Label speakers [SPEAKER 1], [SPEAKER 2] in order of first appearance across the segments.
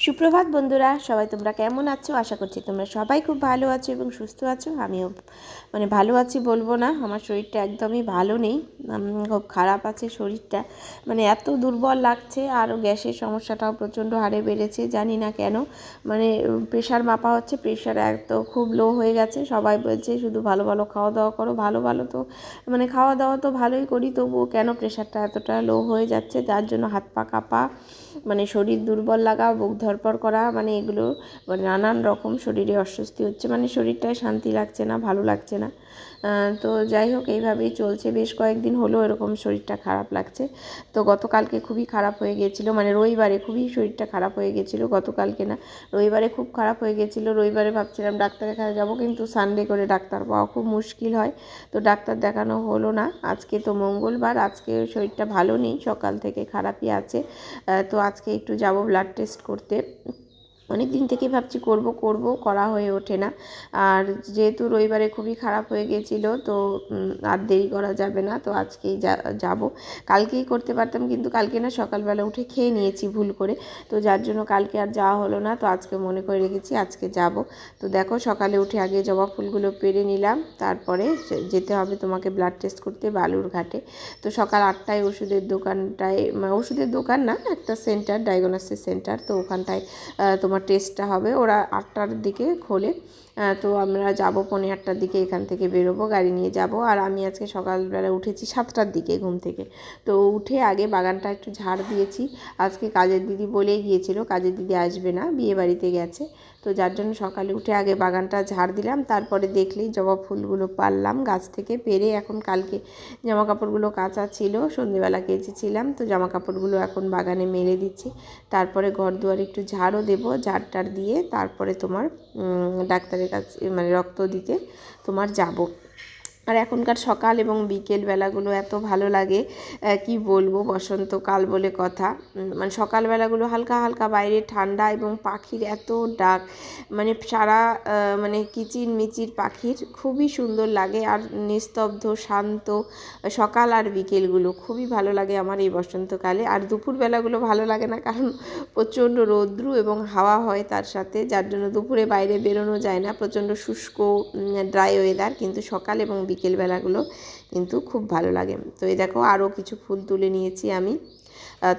[SPEAKER 1] সুপ্রভাত বন্ধুরা, সবাই তোমরা কেমন আছো? আশা করছি তোমরা সবাই খুব ভালো আছো এবং সুস্থ আছো। আমিও ভালো আছি বলবো না, আমার শরীরটা একদমই ভালো নেই, খুব খারাপ আছে শরীরটা। এত দুর্বল লাগছে, আর গ্যাসের সমস্যাটাও প্রচণ্ড হারে বেড়েছে, জানি না কেন। প্রেশার মাপা হচ্ছে, প্রেশার এত খুব লো হয়ে গেছে। সবাই বলছে শুধু ভালো ভালো খাওয়া দাওয়া করো, ভালো ভালো তো খাওয়া দাওয়া তো ভালোই করি, তবুও কেন প্রেশারটা এতটা লো হয়ে যাচ্ছে, যার জন্য হাত পা কাঁপা, শরীর দুর্বল লাগা, বুক ধড়ফড় করা, এগুলো নানান রকম শরীরে অস্বস্তি হচ্ছে, শরীরটায় শান্তি লাগছে না, ভালো লাগছে না। তো যাই হোক, এইভাবেই চলছে, বেশ কয়েকদিন হলো এরকম শরীরটা খারাপ লাগছে। তো গতকালকে খুবই খারাপ হয়ে গিয়েছিলো, রবিবারে খুবই শরীরটা খারাপ হয়ে গিয়েছিলো, গতকালকে না রবিবারে খুব খারাপ হয়ে গিয়েছিলো। রবিবারে ভাবছিলাম ডাক্তার দেখাতে যাবো, কিন্তু সানডে করে ডাক্তার পাওয়া খুব মুশকিল হয়, তো ডাক্তার দেখানো হলো না। আজকে তো মঙ্গলবার, আজকে শরীরটা ভালো নেই, সকাল থেকে খারাপই আছে। তো আজকে একটু যাব ব্লাড টেস্ট করতে। অনেক দিন থেকে ভাবছি করব করা হয়ে ওঠে না। আর যেহেতু রবিবারে খুবই খারাপ হয়ে গিয়েছিল, তো আর দেরি করা যাবে না, তো আজকেই যাব। কালকেই করতে পারতাম, কিন্তু কালকে না সকালবেলা উঠে খেয়ে নিয়েছি ভুল করে, তো যার জন্য কালকে আর যাওয়া হলো না। তো আজকে মনে করে রেখেছি আজকে যাব। তো দেখো, সকালে উঠে আগে জবা ফুলগুলো পেরে নিলাম, তারপরে যেতে হবে তোমাকে ব্লাড টেস্ট করতে বালুরঘাটে। তো সকাল 8টায় ওষুধের দোকানটায়, ওষুধের দোকান না, একটা সেন্টার, ডায়াগনস্টিক সেন্টার, তো ওখানটায় তোমার টেস্টটা হবে। ওরা 8টার দিকে খোলে। তো আমরা যাব 8:45টার দিকে, এখান থেকে বেরোবো, গাড়ি নিয়ে যাব। আর আমি আজকে সকালবেলা উঠেছি 7টার দিকে ঘুম থেকে। তো উঠে আগে বাগানটা একটু ঝাড় দিয়েছি। আজকে কাজের দিদি বলেই গিয়েছিল, কাজের দিদি আসবে না, বিয়ে বাড়িতে গেছে, তো যার জন্য সকালে উঠে আগে বাগানটা ঝাড় দিলাম। তারপরে দেখলেই জবা ফুলগুলো পারলাম গাছ থেকে পেরে। এখন কালকে জামা কাপড়গুলো কাচা ছিল, সন্ধেবেলা কেচেছিলাম, তো জামা কাপড়গুলো এখন বাগানে মেলে দিচ্ছি। তারপরে ঘর দুয়ার একটু ঝাড়ও দেবো, ঝাড়টার দিয়ে তারপরে তোমার ডাক্তারের কাছে রক্ত দিতে তোমার যাব। আর এখনকার সকাল এবং বিকেল বেলাগুলো এত ভালো লাগে, কি বলবো, বসন্তকাল বলে কথা। সকালবেলাগুলো হালকা হালকা বাইরে ঠান্ডা, এবং পাখির এত ডাক, সারা কিচির মিচির পাখির, খুবই সুন্দর লাগে। আর নিস্তব্ধ শান্ত সকাল আর বিকেলগুলো খুবই ভালো লাগে আমার এই বসন্তকালে। আর দুপুরবেলাগুলো ভালো লাগে না, কারণ প্রচণ্ড রৌদ্র এবং হাওয়া হয় তার সাথে, যার জন্য দুপুরে বাইরে বেরোনো যায় না, প্রচণ্ড শুষ্ক ড্রাই ওয়েদার। কিন্তু সকাল এবং বিকেলবেলাগুলো কিন্তু খুব ভালো লাগে। তো এই দেখো, আরও কিছু ফুল তুলে নিয়েছি আমি,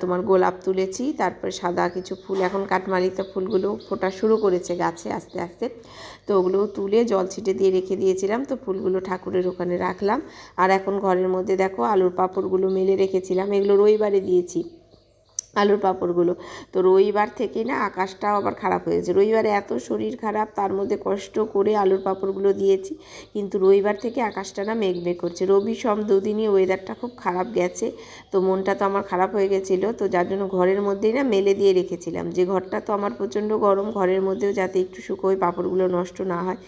[SPEAKER 1] তোমার গোলাপ তুলেছি, তারপরে সাদা কিছু ফুল, এখন কাঠমালিতা ফুলগুলো ফোটা শুরু করেছে গাছে আস্তে আস্তে, তো ওগুলো তুলে জল ছিটে দিয়ে রেখে দিয়েছিলাম। তো ফুলগুলো ঠাকুরের ওখানে রাখলাম। আর এখন ঘরের মধ্যে দেখো আলুর পাঁপড়গুলো মেলে রেখেছিলাম, এগুলো রবিবারে দিয়েছি আলুর পাঁপড়গুলো। তো রবিবার থেকে না আকাশটাও আবার খারাপ হয়েছে, রবিবারে এত শরীর খারাপ, তার মধ্যে কষ্ট করে আলুর পাঁপড়গুলো দিয়েছি, কিন্তু রবিবার থেকে আকাশটা না মেঘ করছে। রবি সোম দুদিনই ওয়েদারটা খুব খারাপ গেছে, তো মনটা তো আমার খারাপ হয়ে গেছিলো, তো যার জন্য ঘরের মধ্যেই না মেলে দিয়ে রেখেছিলাম, যে ঘরটা তো আমার প্রচণ্ড গরম, ঘরের মধ্যেও যাতে একটু শুকোয়, পাঁপড়গুলো নষ্ট না হয়।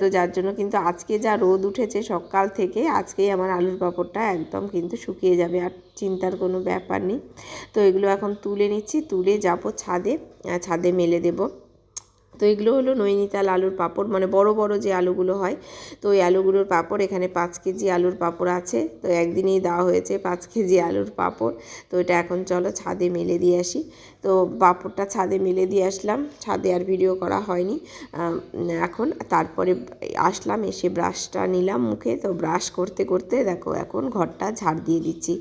[SPEAKER 1] তো যার জন্য কিন্তু আজকে যা রোদ উঠেছে সকাল থেকে, আজকেই আমার আলুর পাঁপড়টা একদম কিন্তু শুকিয়ে যাবে, আর চিন্তার কোনো ব্যাপার নেই। তো এগুলো এখন তুলে নিচ্ছি, তুলে যাব ছাদে, ছাদে মেলে দেব। তো এগুলো হলো নৈনিতাল আলুর পাঁপড়, বড় বড় যে আলুগুলো হয়, তো ওই আলুগুলোর পাঁপড়। এখানে 5 কেজি আলুর পাঁপড় আছে, তো একদিনেই দেওয়া হয়েছে 5 কেজি আলুর পাঁপড়। তো এটা এখন চলো ছাদে মেলে দিয়ে আসি। তো পাঁপড়টা ছাদে মেলে দিয়ে আসলাম, ছাদে আর ভিডিও করা হয়নি এখন। তারপরে আসলাম, এসে ব্রাশটা নিলাম মুখে, তো ব্রাশ করতে করতে দেখো এখন ঘরটা ঝাড় দিয়ে দিচ্ছি।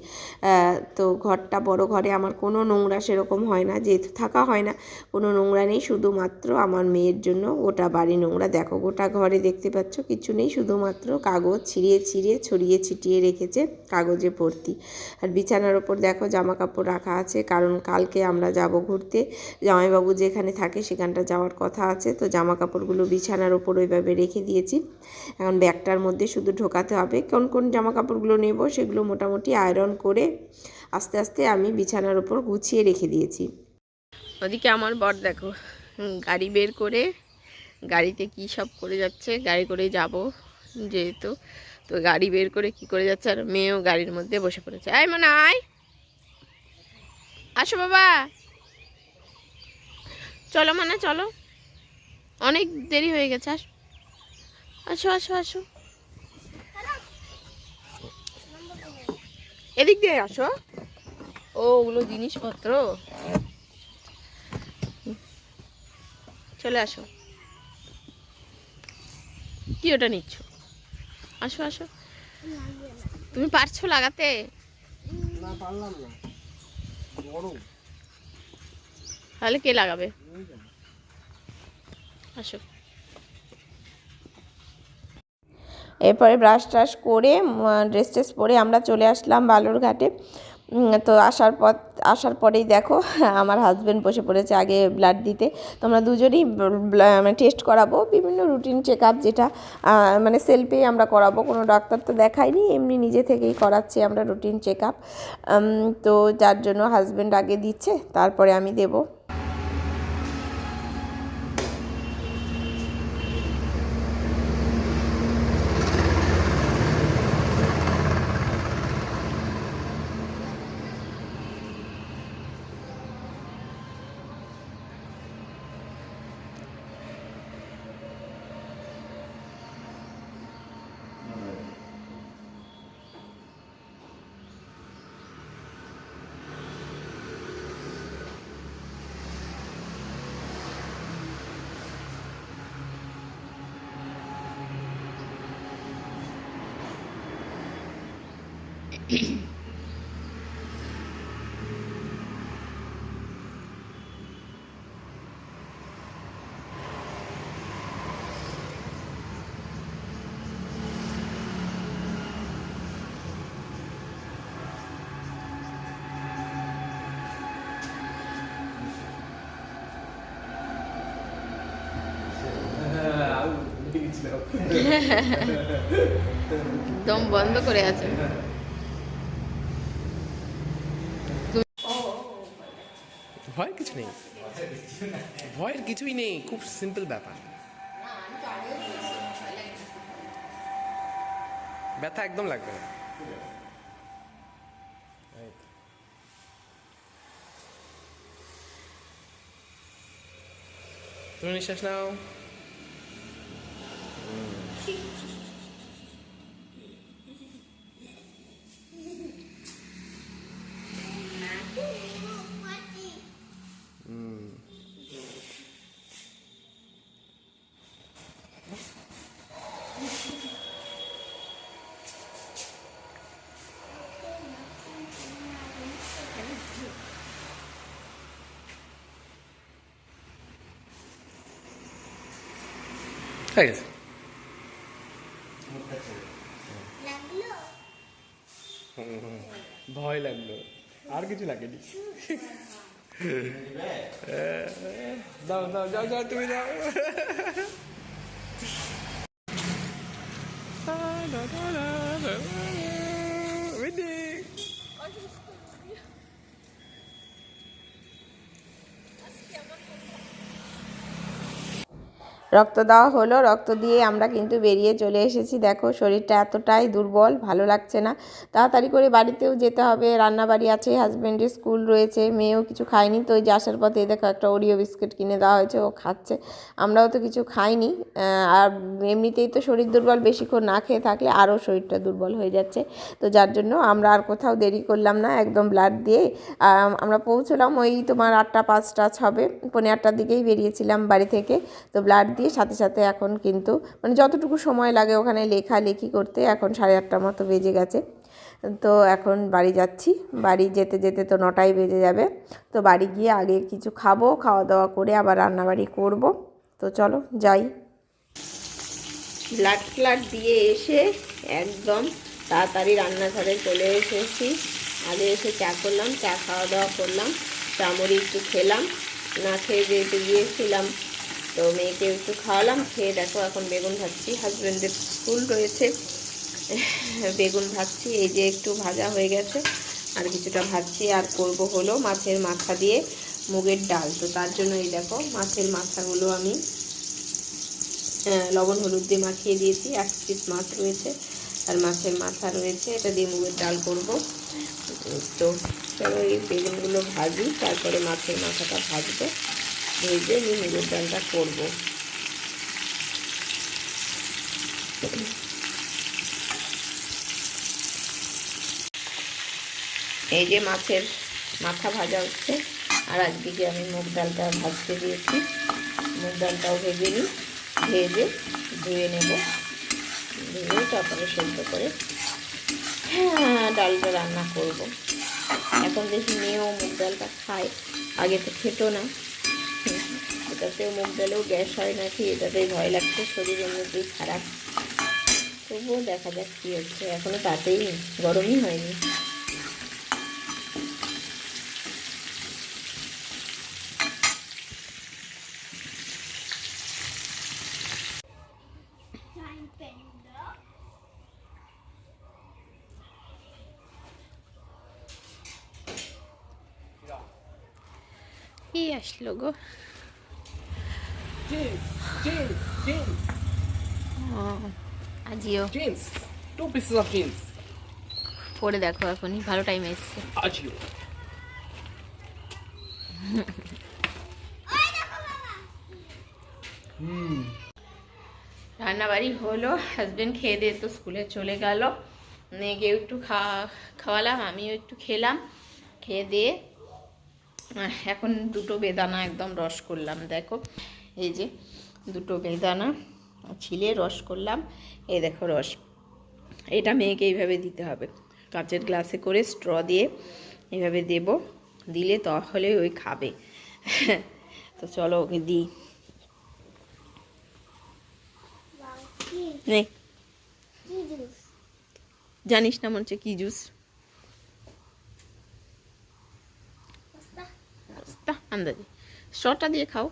[SPEAKER 1] তো ঘরটা, বড় ঘরে আমার কোনো নোংরা সেরকম হয় না, যেহেতু থাকা হয় না, কোনো নোংরা নেই, শুধুমাত্র আমার মেয়ের জন্য গোটা বাড়ি নোংরা। দেখো গোটা ঘরে দেখতে পাচ্ছ কিছু নেই, শুধুমাত্র কাগজ ছিঁড়িয়ে ছিঁড়িয়ে ছড়িয়ে ছিটিয়ে রেখেছে, কাগজে ভর্তি। আর বিছানার ওপর দেখো জামা কাপড় রাখা আছে, কারণ কালকে আমরা যাব ঘুরতে, জামাইবাবু যেখানে থাকে সেখানটা যাওয়ার কথা আছে, তো জামা কাপড়গুলো বিছানার ওপর ওইভাবে রেখে দিয়েছি। এখন ব্যাগটার মধ্যে শুধু ঢোকাতে হবে, কোন কোন জামা কাপড়গুলো নেব সেগুলো মোটামুটি আয়রন করে আস্তে আস্তে আমি বিছানার ওপর গুছিয়ে রেখে দিয়েছি। ওদিকে আমার বর দেখো গাড়ি বের করে, গাড়িতে কি সব করে যাচ্ছে, গাড়ি করে যাব যেহেতু, তো গাড়ি বের করে কি করে যাচ্ছে, আর মেয়েও গাড়ির মধ্যে বসে পড়েছে। আয় মনে আয়, আসো বাবা, চলো চলো, অনেক দেরি হয়ে গেছে, আসো আসো আসো, এদিক দিয়ে আসো। ও ওগুলো জিনিসপত্র, চলে আসো। কি ওটা নিচ্ছ? আসো আসো। তুমি পারছো লাগাতে?
[SPEAKER 2] না পারলাম না, গরম।
[SPEAKER 1] তাহলে কে লাগাবে? আসো। এরপরে ব্রাশ ট্রাশ করে ড্রেস ট্রেস পরে আমরা চলে আসলাম বালুরঘাটে। তো আসার পরেই দেখো আমার হাজব্যান্ড বসে পড়েছে আগে ব্লাড দিতে। তোমরা দুজনেই মানে টেস্ট করাবো, বিভিন্ন রুটিন চেক আপ, যেটা মানে সেলফেই আমরা করাবো, কোনো ডাক্তার তো দেখাইনি, এমনি নিজে থেকেই করাচ্ছি আমরা রুটিন চেক আপ। তো যার জন্য হাজব্যান্ড আগে দিচ্ছে, তারপরে আমি দেবো। দম বন্ধ করে আছে।
[SPEAKER 2] ভয়ের কিছু নেই, ভয়ের কিছুই নেই, খুব সিম্পল ব্যাপার। ব্যথা একদম লাগবে না। তুমি নিঃশ্বাস নাও। হয়ে গেছে। ভয় লাগলো, আর কিছু লাগেনি। দাও দাও, যাও যাও, তুমি দাও।
[SPEAKER 1] রক্ত দেওয়া হলো, রক্ত দিয়ে আমরা কিন্তু বেরিয়ে চলে এসেছি। দেখো শরীরটা এতটাই দুর্বল, ভালো লাগছে না। তাড়াতাড়ি করে বাড়িতেও যেতে হবে, রান্নাবাড়ি আছে, হাজব্যান্ডের স্কুল রয়েছে, মেয়েও কিছু খায়নি। তো ওই যে আসার পথে দেখো একটা ওরিও বিস্কিট কিনে দেওয়া হয়েছে, ও খাচ্ছে, আমরাও তো কিছু খাইনি। আর এমনিতেই তো শরীর দুর্বল, বেশিক্ষণ না খেয়ে থাকলে আরও শরীরটা দুর্বল হয়ে যাচ্ছে। তো যার জন্য আমরা আর কোথাও দেরি করলাম না, একদম ব্লাড দিয়ে আমরা পৌঁছলাম ওই তোমার 8টা 5টা হবে, 8:45টার দিকেই বেরিয়েছিলাম বাড়ি থেকে। তো ব্লাড দিয়ে সাথে সাথে এখন কিন্তু মানে যতটুকু সময় লাগে ওখানে লেখালেখি করতে, এখন 8:30টার মতো বেজে গেছে। তো এখন বাড়ি যাচ্ছি, বাড়ি যেতে যেতে তো 9টাই বেজে যাবে। তো বাড়ি গিয়ে আগে কিছু খাবো, খাওয়া দাওয়া করে আবার রান্নাবাড়ি করব। তো চলো যাই। ব্লাড ফ্লাড দিয়ে এসে একদম তাড়াতাড়ি রান্নাঘরে চলে এসেছি। আগে এসে চা করলাম, চা খাওয়া দাওয়া করলাম, চামড়ি একটু খেলাম, না খেয়ে যেতে গিয়েছিলাম। তো মেয়েকে একটু খাওয়ালাম, খেয়ে দেখো এখন বেগুন ভাজছি, হাজব্যান্ডের স্কুল রয়েছে, বেগুন ভাজছি। এই যে একটু ভাজা হয়ে গেছে, আর কিছুটা ভাজছি। আর করব হলো মাছের মাথা দিয়ে মুগের ডাল। তো তার জন্য এই দেখো মাছের মাথাগুলো আমি লবণ হলুদ দিয়ে মাখিয়ে দিয়েছি। 1 পিস মাছ রয়েছে আর মাছের মাথা রয়েছে, এটা দিয়ে মুগের ডাল করব। তো চলো এই বেগুনগুলো ভাজি, তারপরে মাছের মাথাটা ভাজবো, ভেজে আমি মুগের ডালটা করব। এই যে মাছের মাথা ভাজা হচ্ছে, আর একদিকে আমি মুগ ডালটা ভাজতে দিয়েছি। মুগ ডালটাও ভেজে নিই, ভেজে ধুয়ে নেব, ধুয়ে তারপরে সেদ্ধ করে ডালটা রান্না করব। এখন দেখি মেয়েও মুগ ডালটা খায়, আগে তো খেত না। এটাতেও মুগ ডালেও গ্যাস হয় নাকি এটাতেই ভয় লাগছে, শরীর এমনিতেই খারাপ। তবুও দেখা যাক কী হচ্ছে, এখনও তাতেই গরমই হয়নি। কি আসলো গো? আজিও
[SPEAKER 2] জিন্স, 2 pieces of jeans.
[SPEAKER 1] পরে দেখো, এখনই ভালো টাইম এসছে।
[SPEAKER 2] আজিও।
[SPEAKER 1] রান্নাবাড়ি হলো, হাজব্যান্ড খেয়ে দিয়ে তো স্কুলে চলে গেল, মেয়েকে একটু খাওয়ালাম, আমিও একটু খেলাম। খেয়ে দিয়ে এখন দুটো বেদানা একদম রস করলাম, দেখো এই যে দুটো বেদানা ছিলে রস করলাম, এই দেখো রস। এটা মেয়েকে এইভাবে দিতে হবে, কাঁচের গ্লাসে করে স্ট্র দিয়ে এইভাবে দেব, দিলে তাহলে ওই খাবে। তো চলো ওকে দিই। নে, জানিস না মনে হচ্ছে কি জুস? আন্দাজে স্ট্রটা দিয়ে খাও।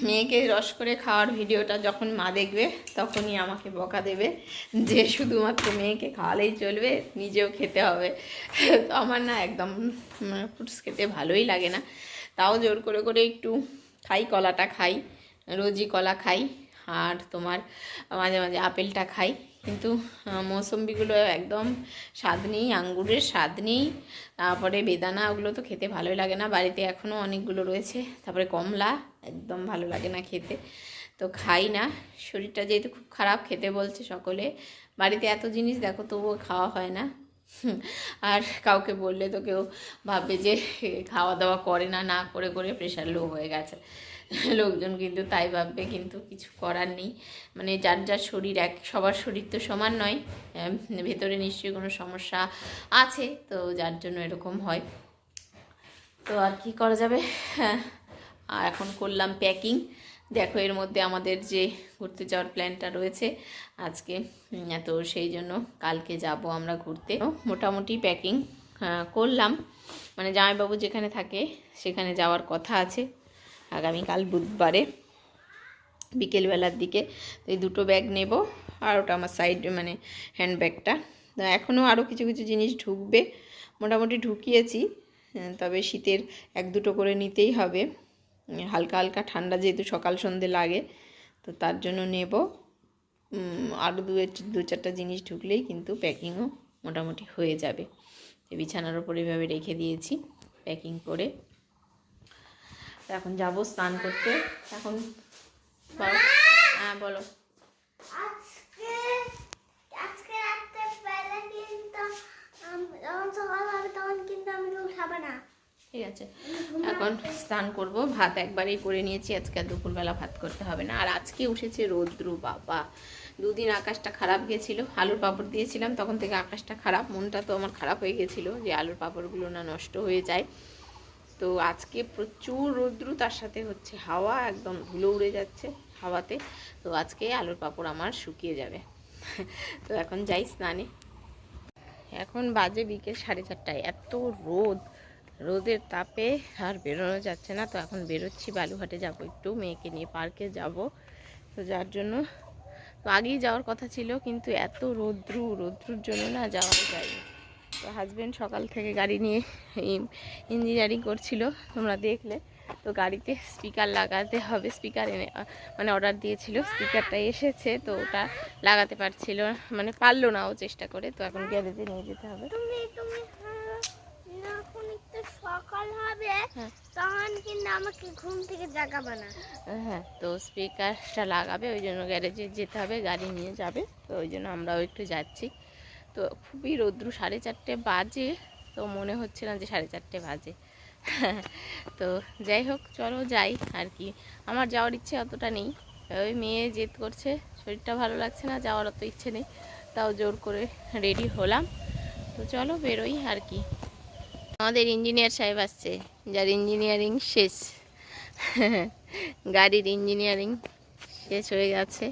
[SPEAKER 1] মেয়েকে রস করে খাওয়ার ভিডিওটা যখন মা দেখবে তখনই আমাকে বকা দেবে যে শুধুমাত্র মেয়েকে খাওয়ালেই চলবে, নিজেও খেতে হবে। তো আমার না একদম ফ্রুটস খেতে ভালোই লাগে না, তাও জোর করে করে একটু খাই, কলাটা খাই, রোজই কলা খাই, আর তোমার মাঝে মাঝে আপেলটা খাই, কিন্তু মৌসম্বিগুলো একদম স্বাদ নেই, আঙ্গুরের স্বাদ নেই, তারপরে বেদানা ওগুলো তো খেতে ভালোই লাগে না, বাড়িতে এখনও অনেকগুলো রয়েছে, তারপরে কমলা একদম ভালো লাগে না খেতে, তো খাই না। শরীরটা যেহেতু খুব খারাপ, খেতে বলছে সকলে, বাড়িতে এত জিনিস দেখো তবুও খাওয়া হয় না। আর কাউকে বললে তো কেউ ভাববে যে খাওয়া দাওয়া করে না, না করে করে প্রেশার লো হয়ে গেছে, লোকজন কিন্তু তাই ভাববে, কিন্তু কিছু করার নেই। মানে যার যার শরীর সবার শরীর তো সমান নয়, ভেতরে নিশ্চয়ই কোনো সমস্যা আছে, তো যার জন্য এরকম হয়। তো আর কি করা যাবে। আর এখন করলাম প্যাকিং, দেখো এর মধ্যে আমাদের যে ঘুরতে যাওয়ার প্ল্যানটা রয়েছে আজকে, তো সেই জন্য কালকে যাব আমরা ঘুরতে। মোটামুটি প্যাকিং করলাম, মানে জামাইবাবু যেখানে থাকে সেখানে যাওয়ার কথা আছে আগামীকাল বুধবারে বিকেলবেলার দিকে। তো এই দুটো ব্যাগ নেব, আর ওটা আমার সাইড মানে হ্যান্ডব্যাগটা। এখনও আরও কিছু কিছু জিনিস ঢুকবে, মোটামুটি ঢুকিয়েছি, তবে শীতের 1-2 করে নিতেই হবে, হালকা হালকা ঠান্ডা যেহেতু সকাল সন্ধে লাগে, তো তার জন্য নেব। আরও 2-4টা জিনিস ঢুকলেই কিন্তু প্যাকিংও মোটামুটি হয়ে যাবে। বিছানার ওপর এভাবে রেখে দিয়েছি প্যাকিং করে। এখন যাব স্নান করতে। এখন হ্যাঁ বলো।
[SPEAKER 3] আজকে রাতে বেলা কিন্তু যখন সকাল হবে তখন কিন্তু আমি খাবো না।
[SPEAKER 1] ঠিক আছে, এখন স্নান করব, ভাত একবারেই করে নিয়েছি, আজকে আর দুপুরবেলা ভাত করতে হবে না। আর আজকে উঠেছে রৌদ্রু, বাবা 2 দিন আকাশটা খারাপ গেছিলো, আলুর পাঁপড় দিয়েছিলাম তখন থেকে আকাশটা খারাপ, মনটা তো আমার খারাপ হয়ে গেছিলো যে আলুর পাঁপড়গুলো না নষ্ট হয়ে যায়। তো আজকে প্রচুর রৌদ্রু, তার সাথে হচ্ছে হাওয়া, একদম ধুলো উড়ে যাচ্ছে হাওয়াতে। তো আজকে আলুর পাঁপড় আমার শুকিয়ে যাবে। তো এখন যাই স্নানে। এখন বাজে বিকেল 4:30, এত রোদের তাপে আর বেরোনো যাচ্ছে না। তো এখন বেরোচ্ছি, বালুঘাটে যাব, একটু মেয়েকে নিয়ে পার্কে যাব। তো যার জন্য তো আগেই যাওয়ার কথা ছিল, কিন্তু এত রৌদ্রুর জন্য না যাওয়া যায়নি। তো হাজব্যান্ড সকাল থেকে গাড়ি নিয়ে ইঞ্জিনিয়ারিং করছিল, তোমরা দেখলে। তো গাড়িতে স্পিকার লাগাতে হবে, স্পিকার এনে মানে অর্ডার দিয়েছিল, স্পিকারটা এসেছে, তো ওটা লাগাতে পারছিল মানে পারলো না ও চেষ্টা করে, তো এখন গ্যারেজে নিয়ে যেতে হবে।
[SPEAKER 3] তুমি যখন একটু সকাল হবে তখন কিন্তু আমাকে ঘুম থেকে জাগাবে না।
[SPEAKER 1] হ্যাঁ, তো স্পিকারটা লাগাবে, ওই জন্য গ্যারেজে যেতে হবে, গাড়ি নিয়ে যাবে, তো ওই জন্য আমরাও একটু যাচ্ছি। তো তো খুবই রৌদ্র, 4:30 বাজে, তো মনে হচ্ছে না যে 4:30 বাজে। তো যাই হোক, চলো যাই আর কি। আমার যাওয়ার ইচ্ছে অতটা নেই, ওই মেয়ে জেদ করছে, শরীরটা ভালো লাগছে না, যাওয়ার অত ইচ্ছে নেই, তাও জোর করে রেডি হলাম। তো চলো বেরোই আর কি। আমাদের ইঞ্জিনিয়ার সাহেব আসছে, যার ইঞ্জিনিয়ারিং শেষ। গাড়ির ইঞ্জিনিয়ারিং শেষ হয়ে গেছে,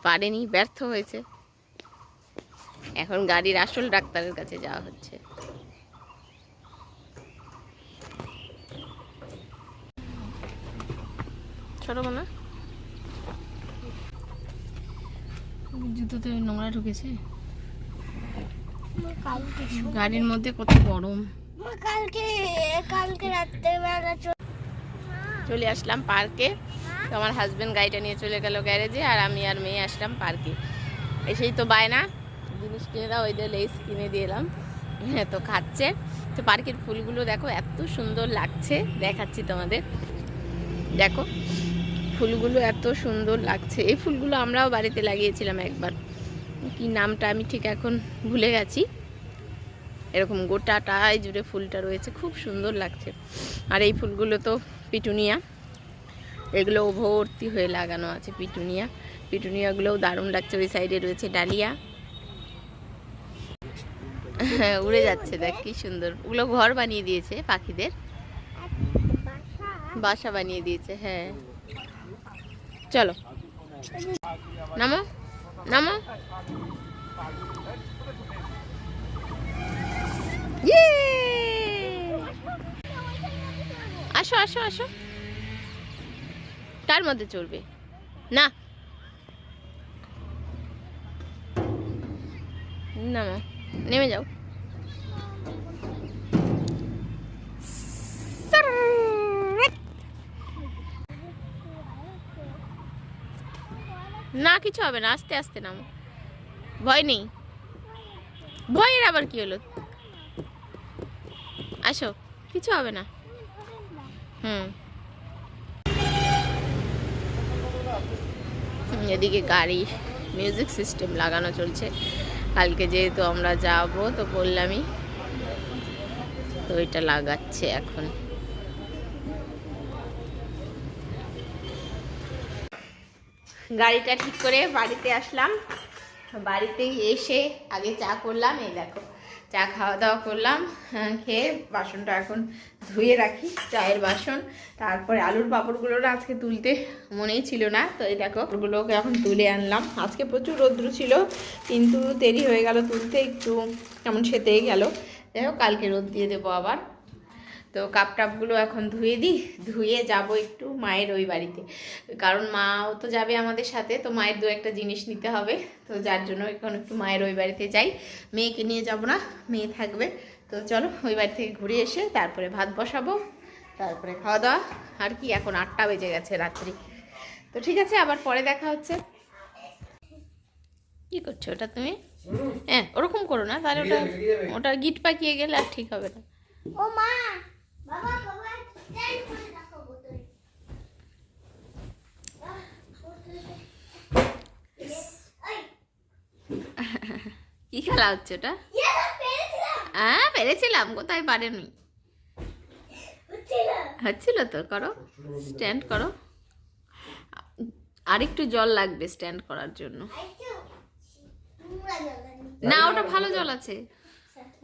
[SPEAKER 1] পারেনি, ব্যর্থ হয়েছে। এখন গাড়ির আসল ডাক্তারের কাছে যাওয়া হচ্ছে। ছোট না, জুতোতে নোংরা ঢুকেছে, গাড়ির মধ্যে কত গরম।
[SPEAKER 3] কালকে রাত্রেবেলা
[SPEAKER 1] চলে আসলাম পার্কে। তো আমার হাজব্যান্ড গাড়িটা নিয়ে চলে গেল গ্যারেজে, আর আমি আর মেয়ে আসলাম পার্কে। এসেই তো বায়না, জিনিস কিনে দাও, ওই দিয়ে লেস কিনে দিয়ে এলাম। হ্যাঁ, তো খাচ্ছে। তো পার্কের ফুলগুলো দেখো এত সুন্দর লাগছে, দেখাচ্ছি তোমাদের। দেখো ফুলগুলো এত সুন্দর লাগছে। এই ফুলগুলো আমরাও বাড়িতে লাগিয়েছিলাম একবার, কি নামটা আমি ঠিক এখন ভুলে গেছি। এরকম গোটাটাই জুড়ে ফুলটা রয়েছে, খুব সুন্দর লাগছে। আর এই ফুলগুলো তো পিটুনিয়া, এগুলো ভর্তি হয়ে লাগানো আছে পিটুনিয়া। পিটুনিয়াগুলোও দারুণ লাগছে। ওই সাইডে রয়েছে ডালিয়া, হ্যাঁ উড়ে যাচ্ছে, দেখ কি সুন্দর। ওগুলো ঘর বানিয়ে দিয়েছে, পাখিদের বাসা বানিয়ে দিয়েছে। হ্যাঁ চলো নামো নামো। ইয়ে, আসো আসো আসো। তার মধ্যে চলবে না, নামো, নেমে যাও। না কিছু হবে না, আস্তে আস্তে নামো, ভয় নেই। ভয়ের আবার কি হলো, আসো, কিছু হবে না। এদিকে গাড়ি মিউজিক সিস্টেম লাগানো চলছে। কালকে যেহেতু আমরা যাব, তো বললামই, তো এটা লাগাচ্ছে এখন। গাড়িটা ঠিক করে বাড়িতে আসলাম। বাড়িতে এসে আগে চা করলাম, এই দেখো চা খাওয়া দাওয়া করলাম, খেয়ে বাসনটা এখন ধুয়ে রাখি, চায়ের বাসন। তারপরে আলুর পাঁপড়গুলো না আজকে তুলতে মনেই ছিল না, তো এই দেখো ওগুলোকে এখন তুলে আনলাম। আজকে প্রচুর রৌদ্র ছিল, কিন্তু দেরি হয়ে গেল তুলতে, একটু কেমন সেতেই গেল। যাই হোক, কালকে রোদ দিয়ে দেবো আবার। তো কাপ টাপগুলো এখন ধুয়ে দিই, ধুয়ে যাব একটু মায়ের ওই বাড়িতে, কারণ মাও তো যাবে আমাদের সাথে, তো মায়ের দু একটা জিনিস নিতে হবে। তো যার জন্য এখন একটু মায়ের ওই বাড়িতে যাই। মেয়েকে নিয়ে যাব না, মেয়ে থাকবে। তো চলো ওই বাড়ি থেকে ঘুরে এসে তারপরে ভাত বসাবো, তারপরে খাওয়া দাওয়া। আর কি, এখন 8টা বেজে গেছে রাত্রি। তো ঠিক আছে, আবার পরে দেখা হচ্ছে। কি করছো ওটা তুমি? হ্যাঁ ওরকম করো না, তাহলে ওটা ওটা গিট পাকিয়ে গেলে আর ঠিক হবে না।
[SPEAKER 3] ও মা, বাবা বাবা স্ট্যান্ড করে রাখো বোতল।
[SPEAKER 1] কি খেলা হচ্ছে ওটা? হ্যাঁ পেরেছিলাম, কোথায় পারেনি, হচ্ছিল তো। করো, স্ট্যান্ড করো। আর একটু জল লাগবে স্ট্যান্ড করার জন্য। না ওটা ভালো জল আছে,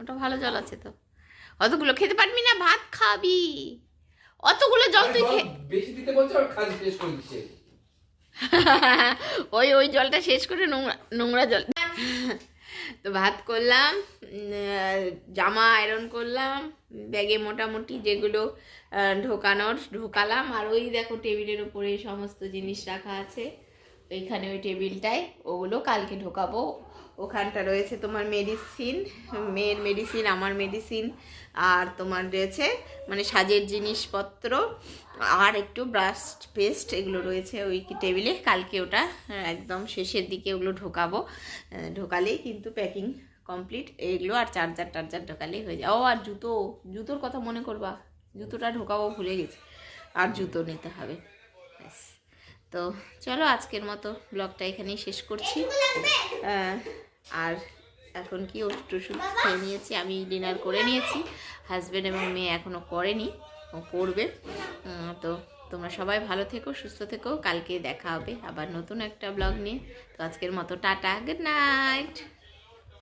[SPEAKER 1] ওটা ভালো জল আছে। তো অতগুলো খেতে পারবি না, ভাত খাবি। অতগুলো জল তুই
[SPEAKER 2] বেশি দিতে বলছো আর খালি শেষ করে দিচ্ছে।
[SPEAKER 1] ওই ওই জলটা শেষ করে নোংরা নোংরা জল। তো ভাত করলাম, জামা আয়রন করলাম, ব্যাগে মোটামুটি যেগুলো ঢোকালাম। আর ওই দেখো টেবিলের উপরে সমস্ত জিনিস রাখা আছে, ওইখানে ওই টেবিলটায় ওগুলো কালকে ঢোকাবো। ওখানটা রয়েছে তোমার মেডিসিন, মেয়ের মেডিসিন, আমার মেডিসিন, আর তোমার রয়েছে মানে সাজের জিনিসপত্র, আর একটু ব্রাশ পেস্ট, এগুলো রয়েছে ওই টেবিলে। কালকে ওটা একদম শেষের দিকে ওগুলো ঢোকাবো, ঢোকালেই কিন্তু প্যাকিং কমপ্লিট। এইগুলো আর চার্জার ঢোকালেই হয়ে যায়। ও আর জুতোর কথা মনে করবা, জুতোটা ঢোকাবো ভুলে গেছি, আর জুতো নিতে হবে। ব্যাস, তো চলো আজকের মতো ব্লগটা এখানেই শেষ করছি। আর এখন কি ওষুধ টষুধ খেয়ে নিয়েছি, আমি ডিনার করে নিয়েছি, হাজব্যান্ড এবং মেয়ে এখনও করেনি, ও করবে। তো তোমরা সবাই ভালো থেকো, সুস্থ থেকো, কালকে দেখা হবে আবার নতুন একটা ব্লগ নিয়ে। তো আজকের মতো টাটা, গুড নাইট।